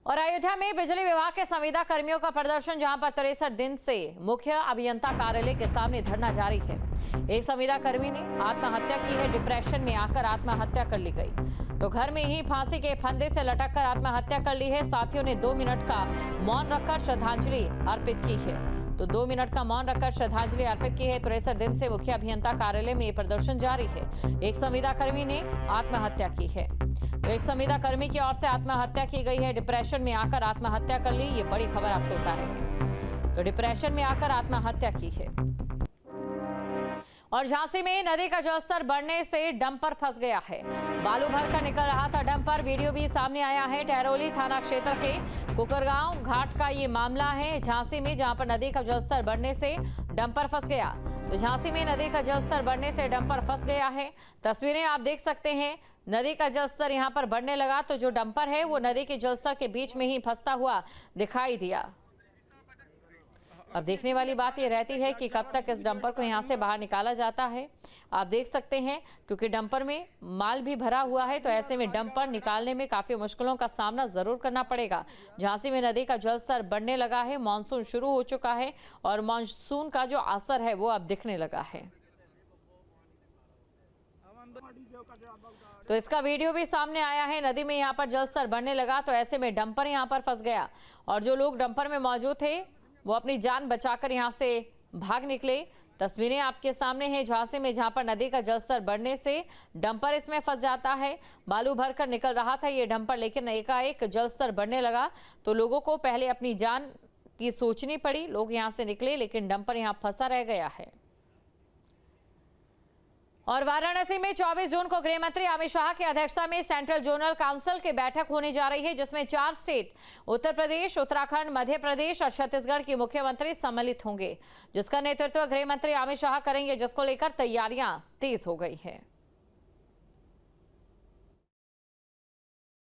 और अयोध्या में बिजली विभाग के संविदा कर्मियों का प्रदर्शन, जहां पर 63 दिन से मुख्य अभियंता कार्यालय के सामने धरना जारी है। एक संविदा कर्मी ने आत्महत्या की है। डिप्रेशन में आकर आत्महत्या कर ली गई, तो घर में ही फांसी के फंदे से लटक कर आत्महत्या कर ली है। साथियों ने 2 मिनट का मौन रखकर श्रद्धांजलि अर्पित की है। तो 2 मिनट का मौन रखकर श्रद्धांजलि अर्पित की है। 63 दिन से मुख्य अभियंता कार्यालय में प्रदर्शन जारी है। एक संविदा कर्मी ने आत्महत्या की है, तो एक संविदा कर्मी की ओर से आत्महत्या की गई है। डिप्रेशन में आकर आत्महत्या कर ली, ये बड़ी खबर आपको बता रहे हैं। तो डिप्रेशन में आकर आत्महत्या की है। और झांसी में नदी का जलस्तर बढ़ने से डंपर फंस गया है। बालू भर कर निकल रहा था डंपर। वीडियो भी सामने आया है। टहरौली थाना क्षेत्र के कुकरगांव घाट का ये मामला है झांसी में, जहां पर नदी का जलस्तर बढ़ने से डंपर फंस गया। तो झांसी में नदी का जलस्तर बढ़ने से डंपर फंस गया है। तस्वीरें आप देख सकते हैं। नदी का जलस्तर यहां पर बढ़ने लगा, तो जो डंपर है वो नदी के जलस्तर के बीच में ही फंसता हुआ दिखाई दिया। अब देखने वाली बात ये रहती है कि कब तक इस डंपर को यहां से बाहर निकाला जाता है। आप देख सकते हैं, क्योंकि डंपर में माल भी भरा हुआ है, तो ऐसे में डंपर निकालने में काफी मुश्किलों का सामना जरूर करना पड़ेगा। झांसी में नदी का जलस्तर बढ़ने लगा है। मानसून शुरू हो चुका है और मानसून का जो असर है वो अब दिखने लगा है। तो इसका वीडियो भी सामने आया है। नदी में यहाँ पर जलस्तर बढ़ने लगा, तो ऐसे में डंपर यहाँ पर फंस गया और जो लोग डंपर में मौजूद थे वो अपनी जान बचाकर यहाँ से भाग निकले। तस्वीरें आपके सामने हैं झांसी में, जहां पर नदी का जलस्तर बढ़ने से डंपर इसमें फंस जाता है। बालू भरकर निकल रहा था ये डंपर, लेकिन एकाएक जलस्तर बढ़ने लगा, तो लोगों को पहले अपनी जान की सोचनी पड़ी। लोग यहां से निकले, लेकिन डंपर यहां फंसा रह गया है। और वाराणसी में 24 जून को गृह मंत्री अमित शाह की अध्यक्षता में सेंट्रल जोनल काउंसिल की बैठक होने जा रही है, जिसमें 4 स्टेट उत्तर प्रदेश, उत्तराखंड, मध्य प्रदेश और छत्तीसगढ़ के मुख्यमंत्री सम्मिलित होंगे, जिसका नेतृत्व गृह मंत्री अमित शाह करेंगे, जिसको लेकर तैयारियां तेज हो गई है।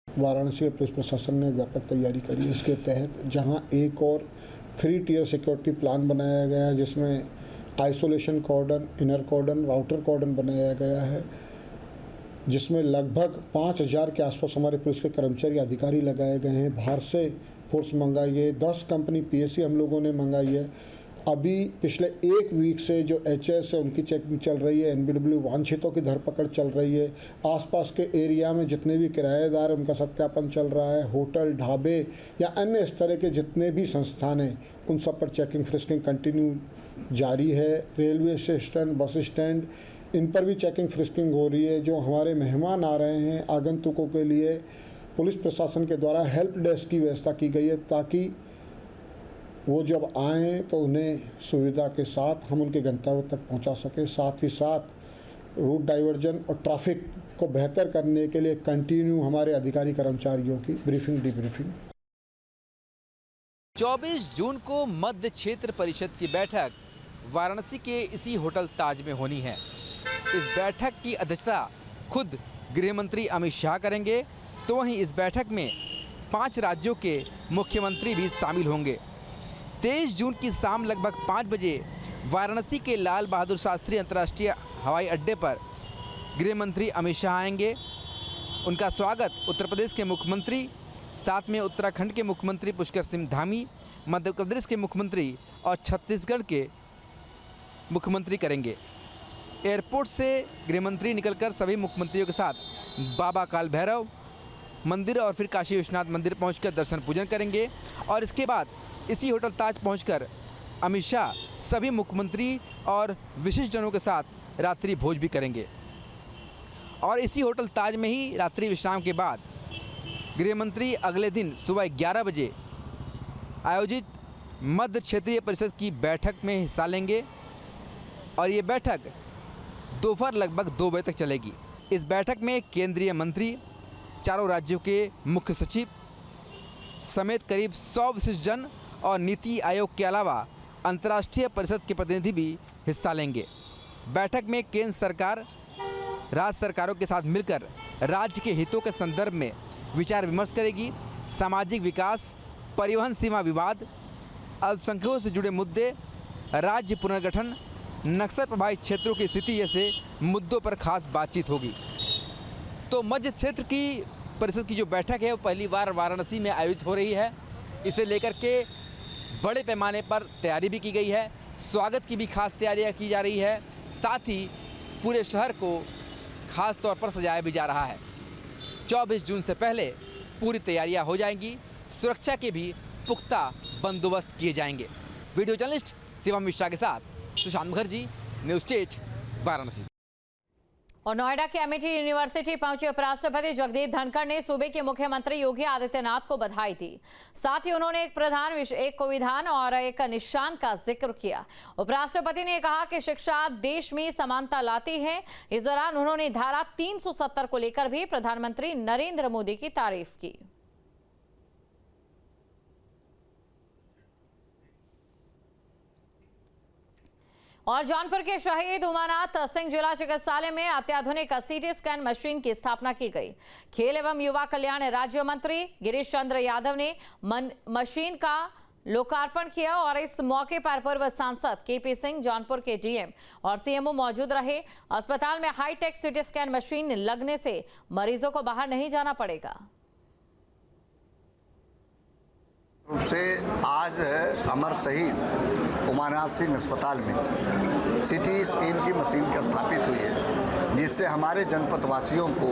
वाराणसी पुलिस प्रशासन ने व्यापक तैयारी करी। इसके तहत जहां एक और 3 टियर सिक्योरिटी प्लान बनाया गया है, जिसमें आइसोलेशन कॉर्डन, इनर कॉर्डन, राउटर कॉर्डन बनाया गया है, जिसमें लगभग 5000 के आसपास हमारे पुलिस के कर्मचारी अधिकारी लगाए गए हैं। बाहर से फोर्स मंगाई है। 10 कंपनी पीएससी हम लोगों ने मंगाई है। अभी पिछले 1 वीक से जो एचएस है उनकी चेकिंग चल रही है। एनबीडब्ल्यू वांछितों की धरपकड़ चल रही है। आसपास के एरिया में जितने भी किराएदार उनका सत्यापन चल रहा है। होटल, ढाबे या अन्य इस तरह के जितने भी संस्थान हैं उन सब पर चेकिंग फ्रिस्किंग कंटिन्यू जारी है। रेलवे स्टेशन, बस स्टैंड, इन पर भी चेकिंग फ्रिस्किंग हो रही है। जो हमारे मेहमान आ रहे हैं आगंतुकों के लिए पुलिस प्रशासन के द्वारा हेल्प डेस्क की व्यवस्था की गई है, ताकि वो जब आएँ तो उन्हें सुविधा के साथ हम उनके गंतव्य तक पहुंचा सकें। साथ ही साथ रूट डाइवर्जन और ट्रैफिक को बेहतर करने के लिए कंटिन्यू हमारे अधिकारी कर्मचारियों की ब्रीफिंग डिब्रीफिंग। 24 जून को मध्य क्षेत्र परिषद की बैठक वाराणसी के इसी होटल ताज में होनी है। इस बैठक की अध्यक्षता खुद गृह मंत्री अमित शाह करेंगे, तो वहीं इस बैठक में 5 राज्यों के मुख्यमंत्री भी शामिल होंगे। 23 जून की शाम लगभग 5 बजे वाराणसी के लाल बहादुर शास्त्री अंतर्राष्ट्रीय हवाई अड्डे पर गृह मंत्री अमित शाह आएंगे। उनका स्वागत उत्तर प्रदेश के मुख्यमंत्री, साथ में उत्तराखंड के मुख्यमंत्री पुष्कर सिंह धामी, मध्य प्रदेश के मुख्यमंत्री और छत्तीसगढ़ के मुख्यमंत्री करेंगे। एयरपोर्ट से गृहमंत्री निकलकर सभी मुख्यमंत्रियों के साथ बाबा काल भैरव मंदिर और फिर काशी विश्वनाथ मंदिर पहुंचकर दर्शन पूजन करेंगे और इसके बाद इसी होटल ताज पहुंचकर अमित शाह सभी मुख्यमंत्री और विशिष्ट जनों के साथ रात्रि भोज भी करेंगे। और इसी होटल ताज में ही रात्रि विश्राम के बाद गृहमंत्री अगले दिन सुबह 11 बजे आयोजित मध्य क्षेत्रीय परिषद की बैठक में हिस्सा लेंगे और ये बैठक दोपहर लगभग 2 बजे तक चलेगी। इस बैठक में केंद्रीय मंत्री, चारों राज्यों के मुख्य सचिव समेत करीब 100 विशिष्ट जन और नीति आयोग के अलावा अंतर्राष्ट्रीय परिषद के प्रतिनिधि भी हिस्सा लेंगे। बैठक में केंद्र सरकार राज्य सरकारों के साथ मिलकर राज्य के हितों के संदर्भ में विचार विमर्श करेगी। सामाजिक विकास, परिवहन सीमा विवाद, अल्पसंख्यकों से जुड़े मुद्दे, राज्य पुनर्गठन, नक्सल प्रभावित क्षेत्रों की स्थिति जैसे मुद्दों पर खास बातचीत होगी। तो मध्य क्षेत्र की परिषद की जो बैठक है वो पहली बार वाराणसी में आयोजित हो रही है। इसे लेकर के बड़े पैमाने पर तैयारी भी की गई है, स्वागत की भी खास तैयारियां की जा रही है, साथ ही पूरे शहर को खास तौर पर सजाया भी जा रहा है। 24 जून से पहले पूरी तैयारियां हो जाएंगी, सुरक्षा के भी पुख्ता बंदोबस्त किए जाएंगे। वीडियो जर्नलिस्ट शिवम मिश्रा के साथ सुशांत मुखर्जी, न्यूज़ स्टेट, वाराणसी। और नोएडा के अमेठी यूनिवर्सिटी पहुंचे उपराष्ट्रपति जगदीप धनखड़ ने सूबे के मुख्यमंत्री योगी आदित्यनाथ को बधाई दी। साथ ही उन्होंने एक विधान और एक निशान का जिक्र किया। उपराष्ट्रपति ने कहा कि शिक्षा देश में समानता लाती है। इस दौरान उन्होंने धारा 370 को लेकर भी प्रधानमंत्री नरेंद्र मोदी की तारीफ की। और जौनपुर के शहीद उमानाथ सिंह जिला चिकित्सालय में अत्याधुनिक सीटी स्कैन मशीन की स्थापना की गई। खेल एवं युवा कल्याण राज्य मंत्री गिरीश चंद्र यादव ने मशीन का लोकार्पण किया और इस मौके पर पूर्व सांसद केपी सिंह, जौनपुर के डीएम और सीएमओ मौजूद रहे। अस्पताल में हाईटेक सीटी स्कैन मशीन लगने से मरीजों को बाहर नहीं जाना पड़ेगा। रूप से आज अमर शहीद उमानाथ सिंह अस्पताल में सीटी स्कैन की मशीन का स्थापित हुई है, जिससे हमारे जनपद वासियों को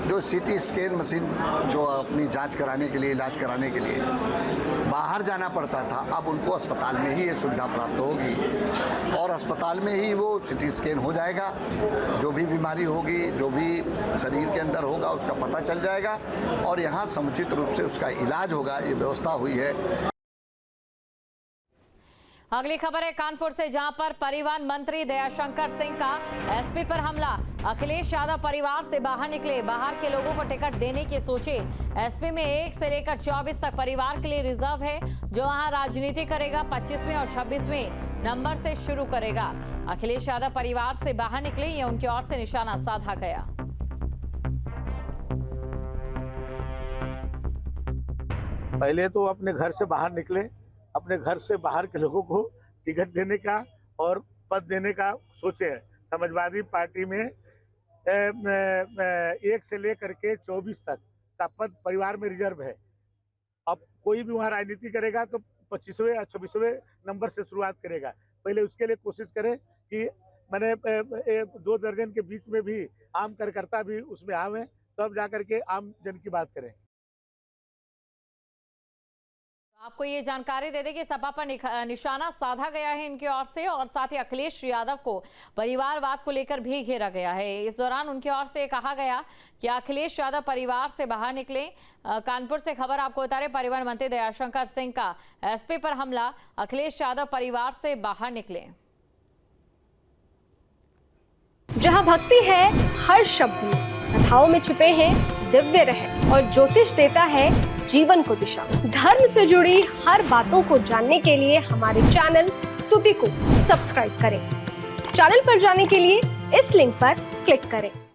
जो सीटी स्कैन मशीन जो अपनी जांच कराने के लिए, इलाज कराने के लिए बाहर जाना पड़ता था, अब उनको अस्पताल में ही ये सुविधा प्राप्त होगी और अस्पताल में ही वो सीटी स्कैन हो जाएगा। जो भी बीमारी होगी, जो भी शरीर के अंदर होगा, उसका पता चल जाएगा और यहाँ समुचित रूप से उसका इलाज होगा, ये व्यवस्था हुई है। अगली खबर है कानपुर से, जहां पर परिवहन मंत्री दयाशंकर सिंह का एसपी पर हमला। अखिलेश यादव परिवार से बाहर निकले, बाहर के लोगों को टिकट देने की सोचे। एसपी में 1 से लेकर 24 तक परिवार के लिए रिजर्व है, जो वहां राजनीति करेगा। 25वें और 26वें नंबर से शुरू करेगा। अखिलेश यादव परिवार से बाहर निकले, ये उनकी ओर से निशाना साधा गया। पहले तो अपने घर से बाहर निकले, अपने घर से बाहर के लोगों को टिकट देने का और पद देने का सोचे हैं। समाजवादी पार्टी में 1 से लेकर के 24 तक का पद परिवार में रिजर्व है। अब कोई भी वहाँ राजनीति करेगा तो 25वें या 26वें नंबर से शुरुआत करेगा। पहले उसके लिए कोशिश करें कि मैंने 2 दर्जन के बीच में भी आम कार्यकर्ता भी उसमें आवे, तब जाकर के आम जन की बात करें। आपको ये जानकारी दे दें कि सपा पर निशाना साधा गया है इनकी ओर से, और साथ ही अखिलेश यादव को परिवारवाद को लेकर भी घेरा गया है। इस दौरान उनकी ओर से कहा गया कि अखिलेश यादव परिवार से बाहर निकले। कानपुर से खबर आपको बता रहे, परिवहन मंत्री दयाशंकर सिंह का एसपी पर हमला, अखिलेश यादव परिवार से बाहर निकले। जहाँ भक्ति है हर शब्द में, कथाओं में छिपे हैं दिव्य रहस्य और ज्योतिष देता है जीवन को दिशा। धर्म से जुड़ी हर बातों को जानने के लिए हमारे चैनल स्तुति को सब्सक्राइब करें। चैनल पर जाने के लिए इस लिंक पर क्लिक करें।